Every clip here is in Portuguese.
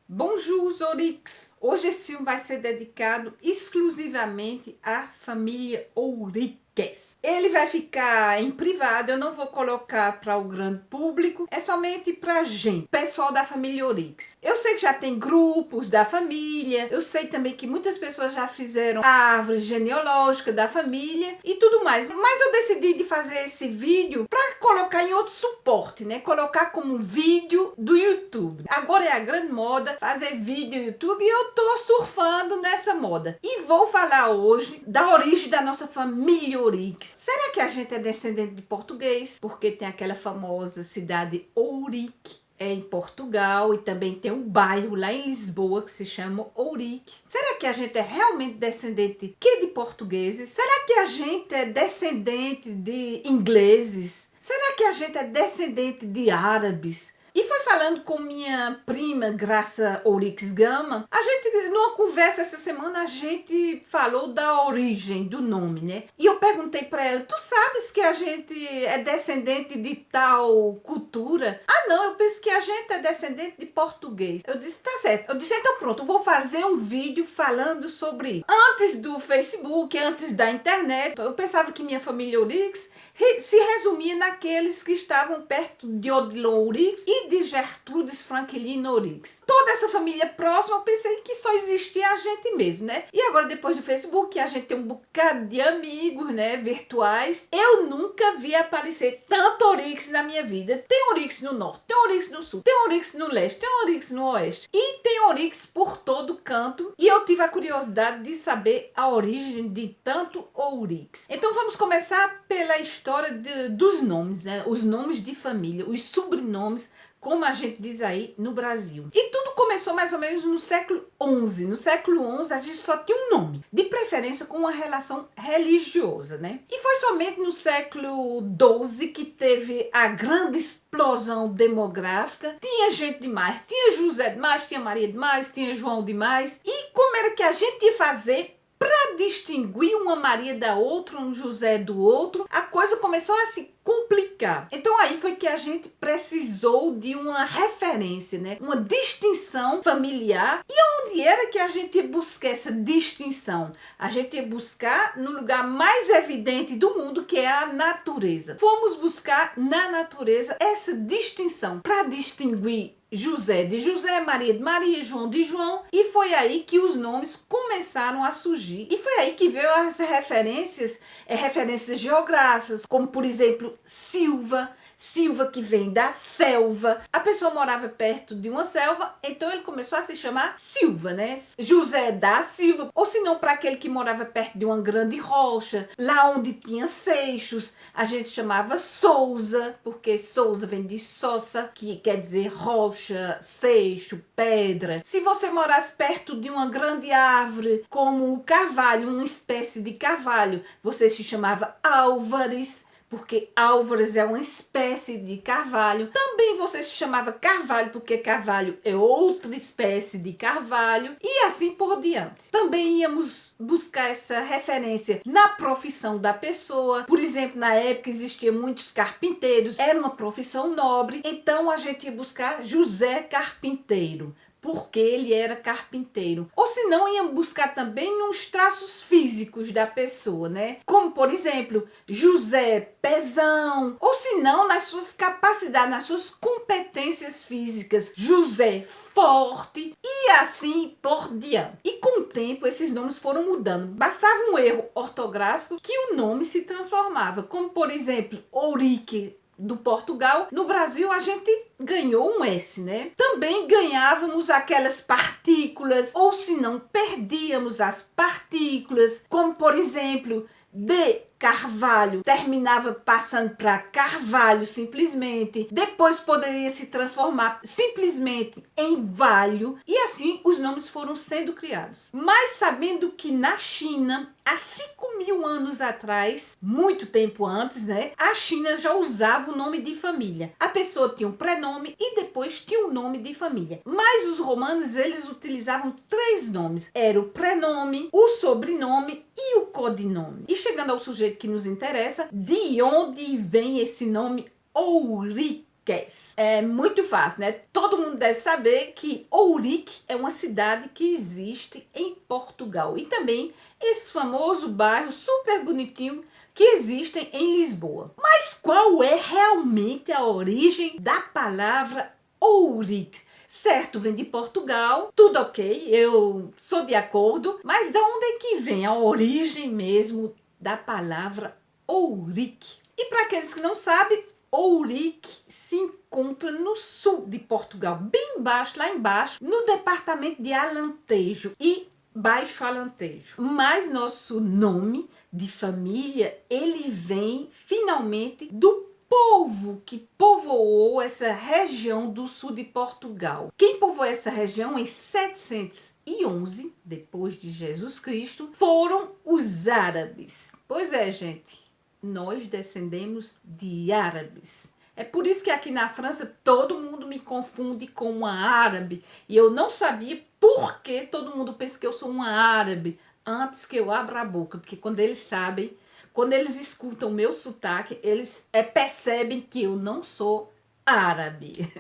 Bonjour, Oryx! Hoje esse filme vai ser dedicado exclusivamente à família Ouriques. Ele vai ficar em privado, eu não vou colocar para o grande público, é somente para gente, pessoal da família Oryques. Eu sei que já tem grupos da família, eu sei também que muitas pessoas já fizeram a árvore genealógica da família e tudo mais, mas eu decidi de fazer esse vídeo para colocar em outro suporte, né? Colocar como vídeo do YouTube. Agora é a grande moda fazer vídeo no YouTube e eu tô surfando nessa moda. E vou falar hoje da origem da nossa família Oryques. Será que a gente é descendente de português? Porque tem aquela famosa cidade Ourique em Portugal e também tem um bairro lá em Lisboa que se chama Ourique. Será que a gente é realmente descendente de portugueses? Será que a gente é descendente de ingleses? Será que a gente é descendente de árabes? E foi falando com minha prima Graça Oryques Gama, a gente, numa conversa essa semana, a gente falou da origem do nome, né? E eu perguntei para ela, tu sabes que a gente é descendente de tal cultura? Ah não, eu penso que a gente é descendente de português. Eu disse, tá certo. Eu disse, então pronto, eu vou fazer um vídeo falando sobre isso. Antes do Facebook, antes da internet, eu pensava que minha família Oryques se resumia naqueles que estavam perto de Odilon Oryques e de Gertrudes Franklin Oryques. Toda essa família próxima, eu pensei que só existia a gente mesmo, né? E agora, depois do Facebook, a gente tem um bocado de amigos, né, virtuais. Eu nunca vi aparecer tanto Oryques na minha vida. Tem Oryques no norte, tem Oryques no sul, tem Oryques no leste, tem Oryques no oeste. E tem Oryques por todo canto. E eu tive a curiosidade de saber a origem de tanto Oryques. Então vamos começar pela história dos nomes, né? Os nomes de família, os sobrenomes, como a gente diz aí no Brasil. E tudo começou mais ou menos no século XI. No século XI a gente só tinha um nome, de preferência com uma relação religiosa, né? E foi somente no século XII que teve a grande explosão demográfica. Tinha gente demais, tinha José demais, tinha Maria demais, tinha João demais. E como era que a gente ia fazer para distinguir uma Maria da outra, um José do outro? A coisa começou a se complicar. Então aí foi que a gente precisou de uma referência, né? Uma distinção familiar. E onde era que a gente ia buscar essa distinção? A gente ia buscar no lugar mais evidente do mundo, que é a natureza. Fomos buscar na natureza essa distinção para distinguir José de José, Maria de Maria, João de João, e foi aí que os nomes começaram a surgir. E foi aí que veio as referências geográficas, como por exemplo Silva, Silva que vem da selva. A pessoa morava perto de uma selva, então ele começou a se chamar Silva, né? José da Silva. Ou se não, para aquele que morava perto de uma grande rocha, lá onde tinha seixos, a gente chamava Souza, porque Souza vem de Sossa, que quer dizer rocha, seixo, pedra. Se você morasse perto de uma grande árvore, como o carvalho, uma espécie de carvalho, você se chamava Álvares, porque Álvares é uma espécie de carvalho. Também você se chamava Carvalho, porque carvalho é outra espécie de carvalho, e assim por diante. Também íamos buscar essa referência na profissão da pessoa. Por exemplo, na época existiam muitos carpinteiros, era uma profissão nobre, então a gente ia buscar José Carpinteiro, porque ele era carpinteiro. Ou se não, iam buscar também uns traços físicos da pessoa, né? Como, por exemplo, José Pezão. Ou se não, nas suas capacidades, nas suas competências físicas, José Forte, e assim por diante. E com o tempo, esses nomes foram mudando. Bastava um erro ortográfico que o nome se transformava. Como, por exemplo, Ourique, do Portugal. No Brasil a gente ganhou um S, né? Também ganhávamos aquelas partículas, ou se não, perdíamos as partículas, como por exemplo, de Carvalho terminava passando para Carvalho simplesmente, depois poderia se transformar simplesmente em Valho, e assim os nomes foram sendo criados. Mas sabendo que na China, há 5.000 anos atrás, muito tempo antes, né, a China já usava o nome de família. A pessoa tinha um prenome e depois tinha um nome de família. Mas os romanos, eles utilizavam 3 nomes. Era o prenome, o sobrenome e o codinome. E chegando ao sujeito que nos interessa, de onde vem esse nome Ouriques? Ouriques. É muito fácil, né? Todo mundo deve saber que Ourique é uma cidade que existe em Portugal. E também esse famoso bairro super bonitinho que existem em Lisboa. Mas qual é realmente a origem da palavra Ourique? Certo, vem de Portugal, tudo ok, eu sou de acordo, mas da onde é que vem a origem mesmo da palavra Ourique? E para aqueles que não sabem, Ourique se encontra no sul de Portugal, bem embaixo, lá embaixo, no departamento de Alentejo e Baixo Alentejo. Mas nosso nome de família, ele vem finalmente do povo que povoou essa região do sul de Portugal. Quem povoou essa região em 711, depois de Jesus Cristo, foram os árabes. Pois é, gente, nós descendemos de árabes. É por isso que aqui na França todo mundo me confunde com uma árabe. E eu não sabia por que todo mundo pensa que eu sou uma árabe antes que eu abra a boca. Porque quando eles sabem, quando eles escutam o meu sotaque, eles percebem que eu não sou árabe.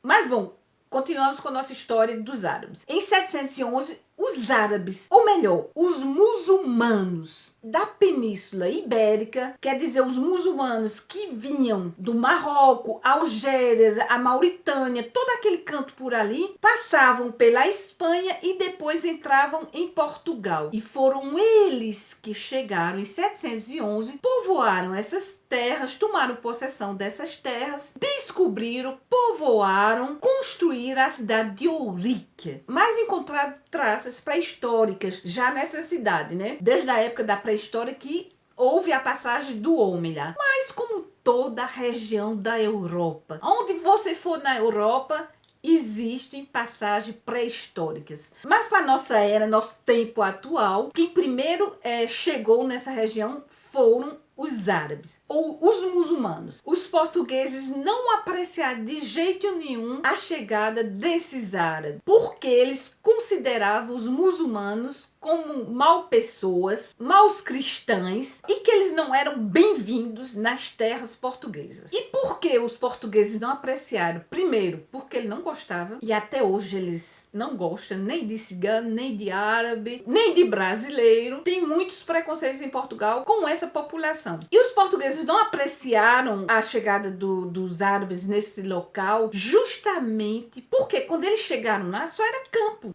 Mas bom, continuamos com a nossa história dos árabes. Em 711, os árabes, ou melhor, os muçulmanos da Península Ibérica, quer dizer, os muçulmanos que vinham do Marrocos, Algésia, a Mauritânia, todo aquele canto por ali, passavam pela Espanha e depois entravam em Portugal. E foram eles que chegaram em 711, povoaram essas terras, tomaram possessão dessas terras, descobriram, povoaram, construíram a cidade de Ourique. Mas encontraram traças pré-históricas já nessa cidade, né? Desde a época da pré-história que houve a passagem do homem lá. Mas como toda a região da Europa, onde você for na Europa, existem passagens pré-históricas. Mas para nossa era, nosso tempo atual, quem primeiro chegou nessa região foram os árabes ou os muçulmanos. Os portugueses não apreciaram de jeito nenhum a chegada desses árabes, porque eles consideravam os muçulmanos como mal pessoas, maus cristãos e que eles não eram bem-vindos nas terras portuguesas. E por que os portugueses não apreciaram? Primeiro, porque ele não gostava, e até hoje eles não gostam nem de cigano, nem de árabe, nem de brasileiro. Tem muitos preconceitos em Portugal com essa população. E os portugueses não apreciaram a chegada dos árabes nesse local justamente porque quando eles chegaram lá só era campo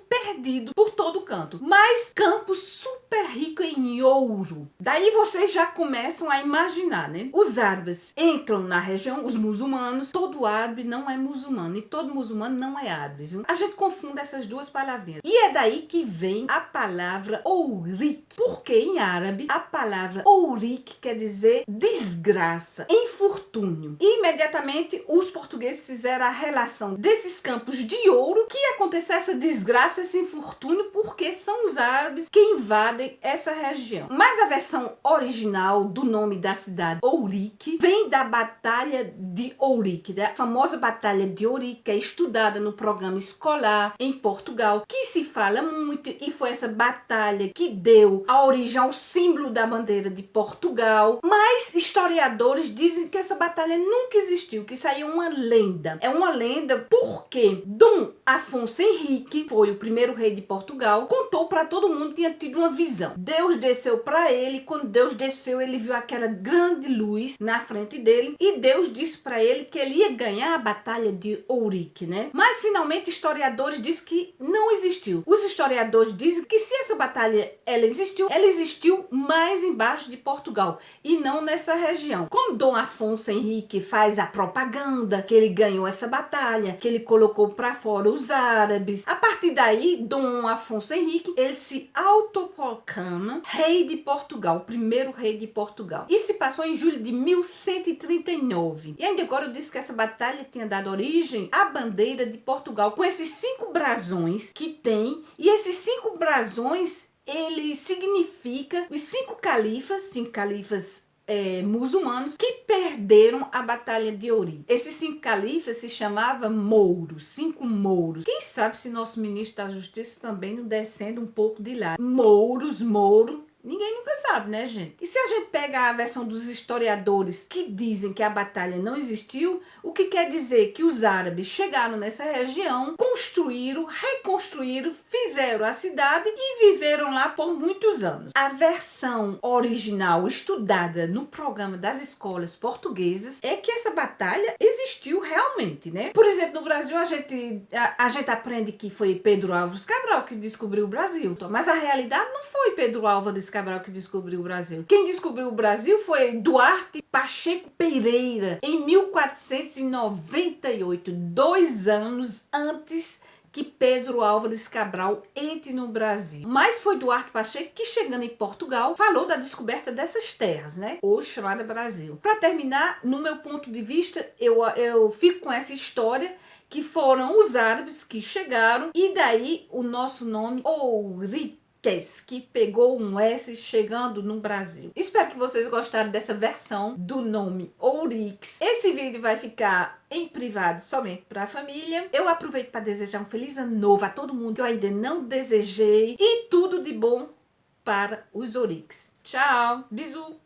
perdido por todo canto, mas campo super rico em ouro. Daí vocês já começam a imaginar, né? Os árabes entram na região, os muçulmanos, todo árabe não é muçulmano e todo muçulmano não é árabe, viu? A gente confunde essas duas palavrinhas. E é daí que vem a palavra ourique, porque em árabe a palavra ourique quer dizer desgraça, infortúnio. E imediatamente os portugueses fizeram a relação desses campos de ouro que aconteceu essa desgraça, esse infortúnio, porque são os árabes que invadem essa região. Mas a versão original do nome da cidade Ourique vem da Batalha de Ourique, da famosa Batalha de Ourique, que é estudada no programa escolar em Portugal, que se fala muito, e foi essa batalha que deu a origem ao símbolo da bandeira de Portugal. Mas historiadores dizem que essa batalha nunca existiu, que isso aí é uma lenda. É uma lenda porque Dom Afonso Henrique foi o primeiro rei de Portugal, contou para todo mundo que tinha tido uma visão. Deus desceu para ele, quando Deus desceu, ele viu aquela grande luz na frente dele e Deus disse para ele que ele ia ganhar a batalha de Ourique, né? Mas finalmente historiadores dizem que não existiu. Os historiadores dizem que se essa batalha ela existiu mais embaixo de Portugal e não nessa região. Como Dom Afonso Henrique faz a propaganda que ele ganhou essa batalha, que ele colocou para fora os árabes, a partir daí Dom Afonso Henrique ele se autoproclama rei de Portugal, o primeiro rei de Portugal. Isso se passou em julho de 1139. E ainda agora eu disse que essa batalha tinha dado origem à bandeira de Portugal, com esses 5 brasões que tem, e esses 5 brasões ele significa os 5 califas muçulmanos que perderam a batalha de Ourique. Esses 5 califas se chamavam mouros, 5 mouros. Quem sabe se nosso ministro da Justiça também não descende um pouco de lá. Mouros, Ninguém nunca sabe, né, gente? E se a gente pega a versão dos historiadores que dizem que a batalha não existiu, o que quer dizer que os árabes chegaram nessa região, construíram, reconstruíram, fizeram a cidade e viveram lá por muitos anos. A versão original estudada no programa das escolas portuguesas é que essa batalha existiu realmente, né? Por exemplo, no Brasil a gente aprende que foi Pedro Álvares Cabral que descobriu o Brasil, mas a realidade não foi Pedro Álvares Cabral que descobriu o Brasil. Quem descobriu o Brasil foi Duarte Pacheco Pereira em 1498, 2 anos antes que Pedro Álvares Cabral entre no Brasil. Mas foi Duarte Pacheco que, chegando em Portugal, falou da descoberta dessas terras, né? Hoje chamada Brasil. Para terminar, no meu ponto de vista, eu fico com essa história que foram os árabes que chegaram e daí o nosso nome ouriques, que pegou um S chegando no Brasil. Espero que vocês gostaram dessa versão do nome Ourix. Esse vídeo vai ficar em privado somente para a família. Eu aproveito para desejar um feliz ano novo a todo mundo que eu ainda não desejei e tudo de bom para os Ourix. Tchau, bisu!